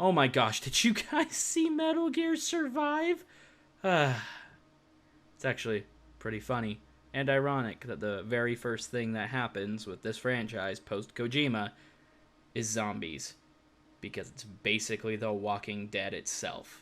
Oh my gosh, did you guys see Metal Gear Survive? It's actually pretty funny and ironic that the very first thing that happens with this franchise post-Kojima is zombies, because it's basically The Walking Dead itself.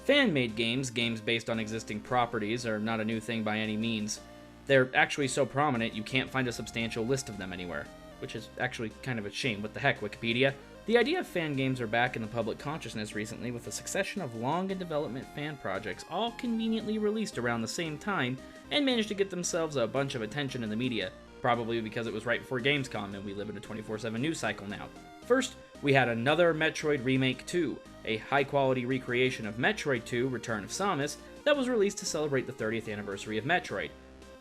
Fan-made games based on existing properties, are not a new thing by any means. They're actually so prominent you can't find a substantial list of them anywhere, which is actually kind of a shame. What the heck, Wikipedia? The idea of fan games are back in the public consciousness recently with a succession of long-in-development fan projects all conveniently released around the same time and managed to get themselves a bunch of attention in the media, probably because it was right before Gamescom and we live in a 24/7 news cycle now. First, we had another Metroid Remake 2, a high-quality recreation of Metroid 2 Return of Samus that was released to celebrate the 30th anniversary of Metroid.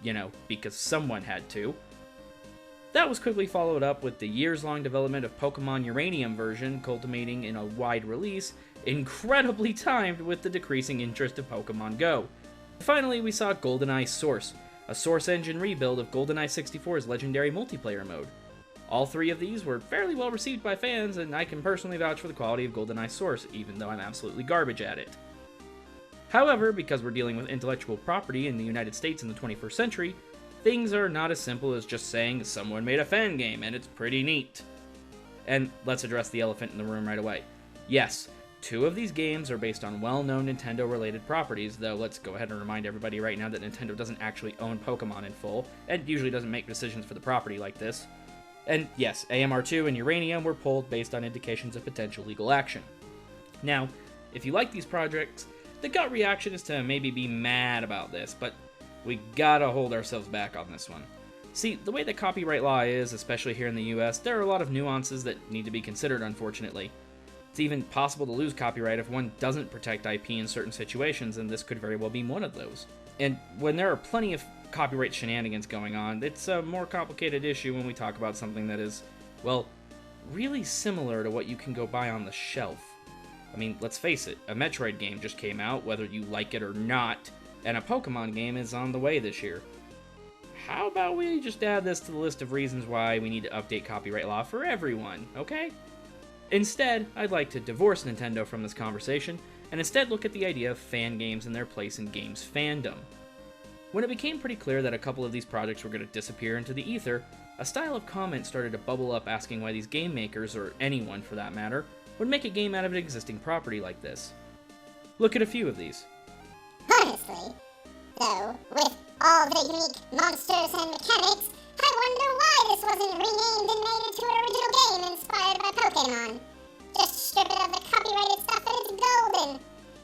You know, because someone had to. That was quickly followed up with the years-long development of Pokemon Uranium version, culminating in a wide release, incredibly timed with the decreasing interest of Pokemon Go. Finally, we saw GoldenEye Source, a Source engine rebuild of GoldenEye 64's legendary multiplayer mode. All three of these were fairly well received by fans, and I can personally vouch for the quality of GoldenEye Source, even though I'm absolutely garbage at it. However, because we're dealing with intellectual property in the United States in the 21st century, things are not as simple as just saying someone made a fan game and it's pretty neat. And let's address the elephant in the room right away. Yes, 2 of these games are based on well-known Nintendo-related properties, though let's go ahead and remind everybody right now that Nintendo doesn't actually own Pokemon in full, and usually doesn't make decisions for the property like this. And yes, AMR2 and Uranium were pulled based on indications of potential legal action. Now, if you like these projects, the gut reaction is to maybe be mad about this, but we gotta hold ourselves back on this one. See, the way that copyright law is, especially here in the US, there are a lot of nuances that need to be considered, unfortunately. It's even possible to lose copyright if one doesn't protect IP in certain situations, and this could very well be one of those. And when there are plenty of copyright shenanigans going on, it's a more complicated issue when we talk about something that is, well, really similar to what you can go buy on the shelf. I mean, let's face it, a Metroid game just came out, whether you like it or not, and a Pokemon game is on the way this year. How about we just add this to the list of reasons why we need to update copyright law for everyone, okay? Instead, I'd like to divorce Nintendo from this conversation, and instead look at the idea of fan games and their place in games fandom. When it became pretty clear that a couple of these projects were going to disappear into the ether, a style of comment started to bubble up asking why these game makers, or anyone for that matter, would make a game out of an existing property like this. Look at a few of these. Honestly, though, with all the unique monsters and mechanics, I wonder why this wasn't renamed and made into an original game inspired by Pokemon. Just strip it of the copyrighted stuff and it's golden.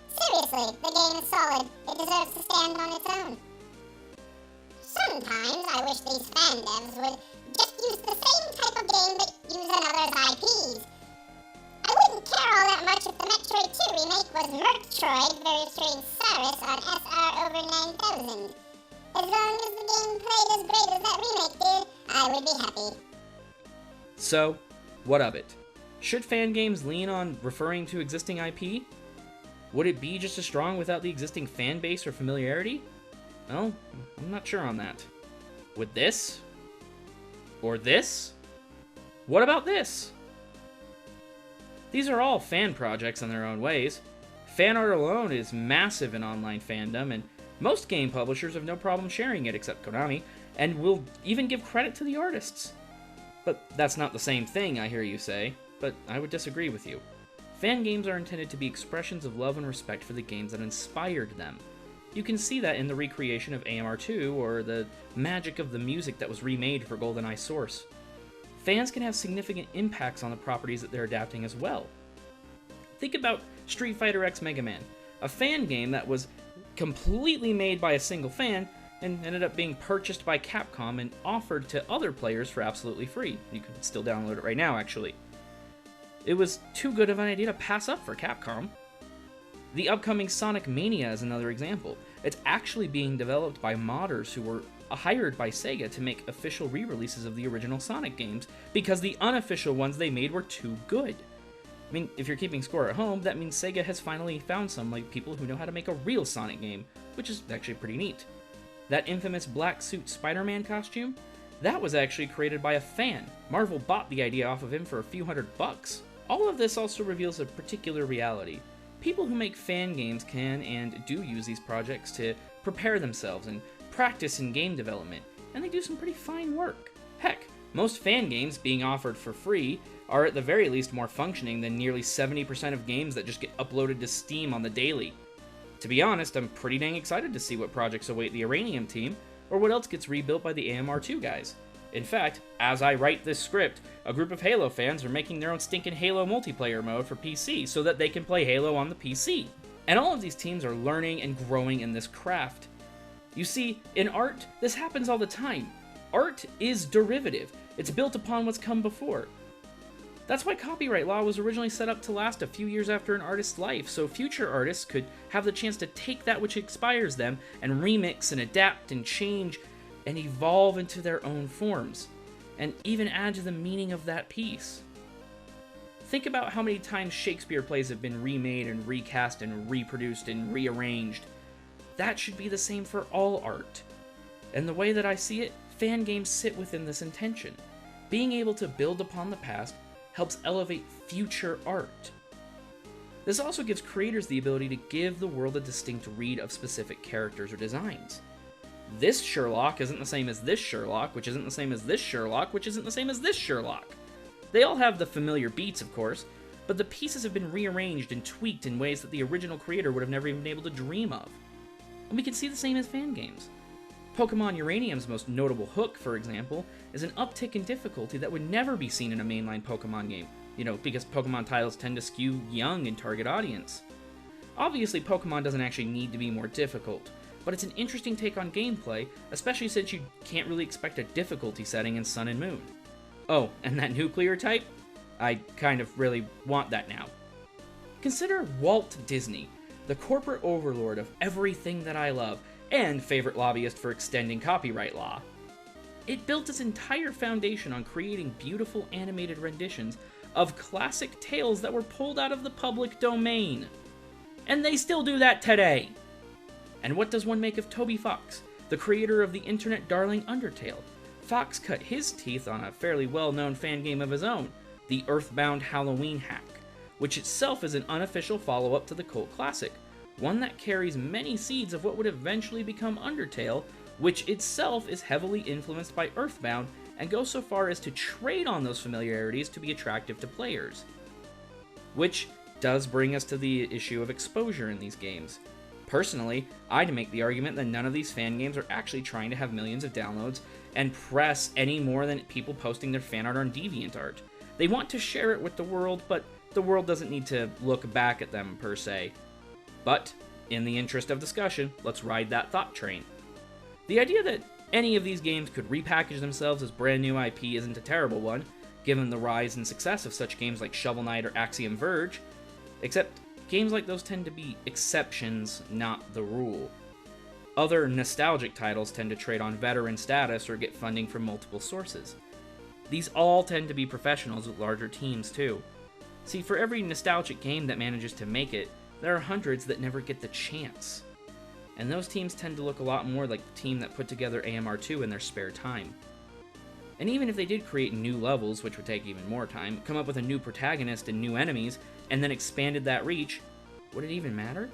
Seriously, the game is solid. It deserves to stand on its own. Sometimes I wish these fan devs would just use the same type of game but use another's IPs. I wouldn't care all that much if the Metroid 2 remake was Merctroid featuring Cyrus on SR over 9000. As long as the game played as great as that remake did, I would be happy. So, what of it? Should fan games lean on referring to existing IP? Would it be just as strong without the existing fan base or familiarity? Well, I'm not sure on that. Would this? Or this? What about this? These are all fan projects in their own ways. Fan art alone is massive in online fandom, and most game publishers have no problem sharing it, except Konami, and will even give credit to the artists. But that's not the same thing, I hear you say, but I would disagree with you. Fan games are intended to be expressions of love and respect for the games that inspired them. You can see that in the recreation of AMR2, or the magic of the music that was remade for GoldenEye Source. Fans can have significant impacts on the properties that they're adapting as well. Think about Street Fighter X Mega Man, a fan game that was completely made by a single fan and ended up being purchased by Capcom and offered to other players for absolutely free. You can still download it right now, actually. It was too good of an idea to pass up for Capcom. The upcoming Sonic Mania is another example. It's actually being developed by modders who were hired by Sega to make official re-releases of the original Sonic games because the unofficial ones they made were too good. I mean, if you're keeping score at home, that means Sega has finally found some people who know how to make a real Sonic game, which is actually pretty neat. That infamous black suit Spider-Man costume? That was actually created by a fan. Marvel bought the idea off of him for a few $100. All of this also reveals a particular reality. People who make fan games can and do use these projects to prepare themselves and practice in game development, and they do some pretty fine work. Heck, most fan games being offered for free are at the very least more functioning than nearly 70% of games that just get uploaded to Steam on the daily. To be honest, I'm pretty dang excited to see what projects await the Uranium team, or what else gets rebuilt by the AMR2 guys. In fact, as I write this script, a group of Halo fans are making their own stinking Halo multiplayer mode for PC so that they can play Halo on the PC. And all of these teams are learning and growing in this craft. You see, in art, this happens all the time. Art is derivative. It's built upon what's come before. That's why copyright law was originally set up to last a few years after an artist's life, so future artists could have the chance to take that which inspires them and remix and adapt and change and evolve into their own forms, and even add to the meaning of that piece. Think about how many times Shakespeare plays have been remade and recast and reproduced and rearranged. That should be the same for all art. And the way that I see it, fan games sit within this intention. Being able to build upon the past helps elevate future art. This also gives creators the ability to give the world a distinct read of specific characters or designs. This Sherlock isn't the same as this Sherlock, which isn't the same as this Sherlock, which isn't the same as this Sherlock. They all have the familiar beats, of course, but the pieces have been rearranged and tweaked in ways that the original creator would have never even been able to dream of. And we can see the same as fan games. Pokemon Uranium's most notable hook, for example, is an uptick in difficulty that would never be seen in a mainline Pokemon game, because Pokemon titles tend to skew young in target audience. Obviously, Pokemon doesn't actually need to be more difficult, but it's an interesting take on gameplay, especially since you can't really expect a difficulty setting in Sun and Moon. Oh, and that nuclear type? I kind of really want that now. Consider Walt Disney, the corporate overlord of everything that I love, and favorite lobbyist for extending copyright law. It built its entire foundation on creating beautiful animated renditions of classic tales that were pulled out of the public domain. And they still do that today! And what does one make of Toby Fox, the creator of the internet darling Undertale? Fox cut his teeth on a fairly well-known fan game of his own, the Earthbound Halloween Hack, which itself is an unofficial follow-up to the cult classic, one that carries many seeds of what would eventually become Undertale, which itself is heavily influenced by Earthbound and goes so far as to trade on those familiarities to be attractive to players. Which does bring us to the issue of exposure in these games. Personally, I'd make the argument that none of these fan games are actually trying to have millions of downloads and press any more than people posting their fan art on DeviantArt. They want to share it with the world, but the world doesn't need to look back at them per se. But, in the interest of discussion, let's ride that thought train. The idea that any of these games could repackage themselves as brand new IP isn't a terrible one, given the rise and success of such games like Shovel Knight or Axiom Verge, except games like those tend to be exceptions, not the rule. Other nostalgic titles tend to trade on veteran status or get funding from multiple sources. These all tend to be professionals with larger teams too. See, for every nostalgic game that manages to make it, there are hundreds that never get the chance. And those teams tend to look a lot more like the team that put together AMR2 in their spare time. And even if they did create new levels, which would take even more time, come up with a new protagonist and new enemies, and then expanded that reach, would it even matter?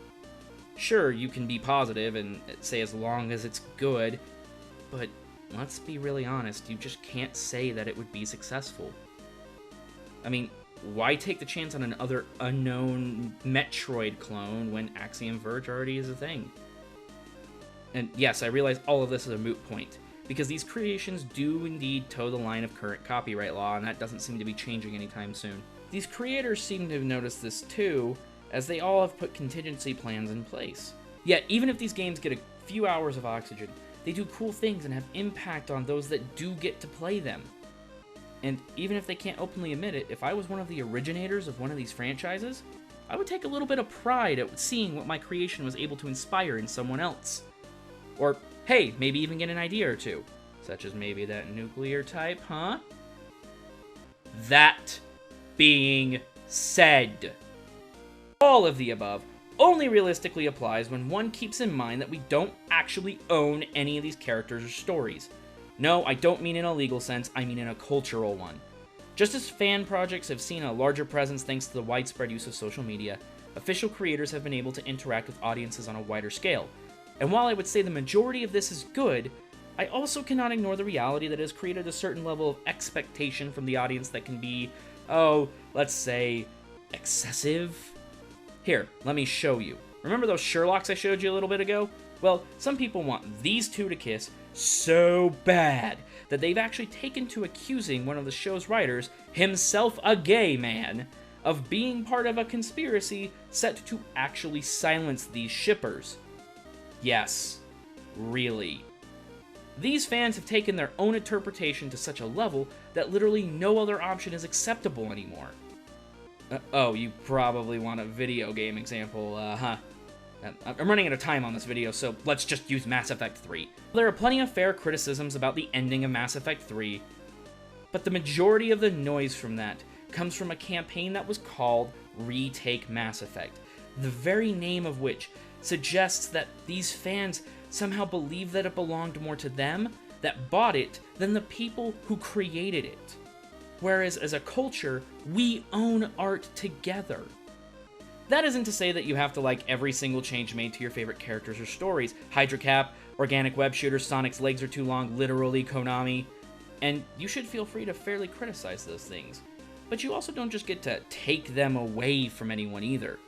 Sure, you can be positive and say as long as it's good, but let's be really honest, you just can't say that it would be successful. I mean, why take the chance on another unknown Metroid clone when Axiom Verge already is a thing? And yes, I realize all of this is a moot point, because these creations do indeed toe the line of current copyright law, and that doesn't seem to be changing anytime soon. These creators seem to have noticed this too, as they all have put contingency plans in place. Yet, even if these games get a few hours of oxygen, they do cool things and have impact on those that do get to play them. And even if they can't openly admit it, if I was one of the originators of one of these franchises, I would take a little bit of pride at seeing what my creation was able to inspire in someone else. Or, hey, maybe even get an idea or two. Such as maybe that nuclear type, huh? That being said, all of the above only realistically applies when one keeps in mind that we don't actually own any of these characters or stories. No, I don't mean in a legal sense, I mean in a cultural one. Just as fan projects have seen a larger presence thanks to the widespread use of social media, official creators have been able to interact with audiences on a wider scale. And while I would say the majority of this is good, I also cannot ignore the reality that it has created a certain level of expectation from the audience that can be, let's say, excessive. Here, let me show you. Remember those Sherlocks I showed you a little bit ago? Well, some people want these two to kiss so bad that they've actually taken to accusing one of the show's writers, himself a gay man, of being part of a conspiracy set to actually silence these shippers. Yes, really. These fans have taken their own interpretation to such a level that literally no other option is acceptable anymore. Oh, you probably want a video game example, huh? I'm running out of time on this video, so let's just use Mass Effect 3. There are plenty of fair criticisms about the ending of Mass Effect 3, but the majority of the noise from that comes from a campaign that was called Retake Mass Effect, the very name of which suggests that these fans somehow believe that it belonged more to them that bought it than the people who created it. Whereas as a culture, we own art together. That isn't to say that you have to like every single change made to your favorite characters or stories. Hydra Cap, Organic Web Shooter, Sonic's Legs Are Too Long, literally Konami. And you should feel free to fairly criticize those things. But you also don't just get to take them away from anyone either.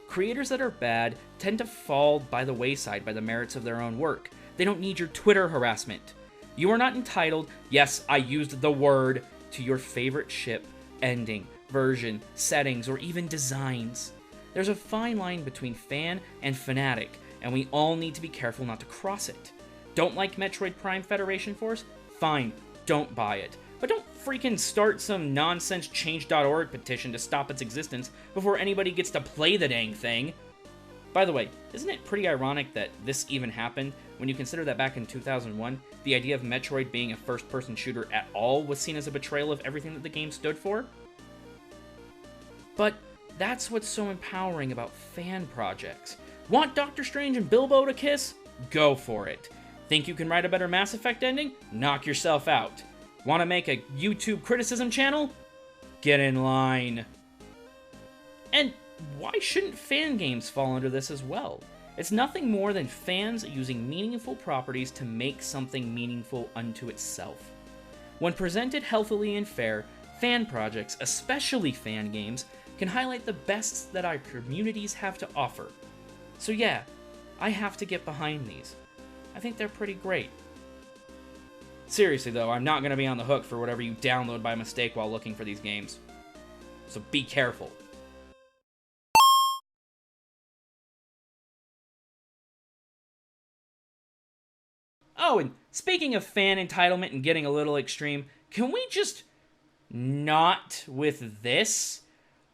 Creators that are bad tend to fall by the wayside by the merits of their own work. They don't need your Twitter harassment. You are not entitled, yes, I used the word, to your favorite ship, ending, version, settings, or even designs. There's a fine line between fan and fanatic, and we all need to be careful not to cross it. Don't like Metroid Prime Federation Force? Fine, don't buy it. But don't freaking start some nonsense change.org petition to stop its existence before anybody gets to play the dang thing. By the way, isn't it pretty ironic that this even happened when you consider that back in 2001, the idea of Metroid being a first-person shooter at all was seen as a betrayal of everything that the game stood for? But that's what's so empowering about fan projects. Want Doctor Strange and Bilbo to kiss? Go for it. Think you can write a better Mass Effect ending? Knock yourself out. Want to make a YouTube criticism channel? Get in line. And why shouldn't fan games fall under this as well? It's nothing more than fans using meaningful properties to make something meaningful unto itself. When presented healthily and fair, fan projects, especially fan games, can highlight the best that our communities have to offer. So yeah, I have to get behind these. I think they're pretty great. Seriously though, I'm not going to be on the hook for whatever you download by mistake while looking for these games. So be careful. Oh, and speaking of fan entitlement and getting a little extreme, can we just not with this?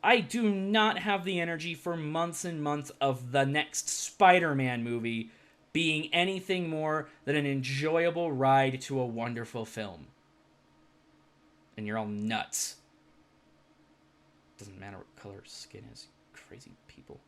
I do not have the energy for months and months of the next Spider-Man movie being anything more than an enjoyable ride to a wonderful film. And you're all nuts. Doesn't matter what color skin is, crazy people.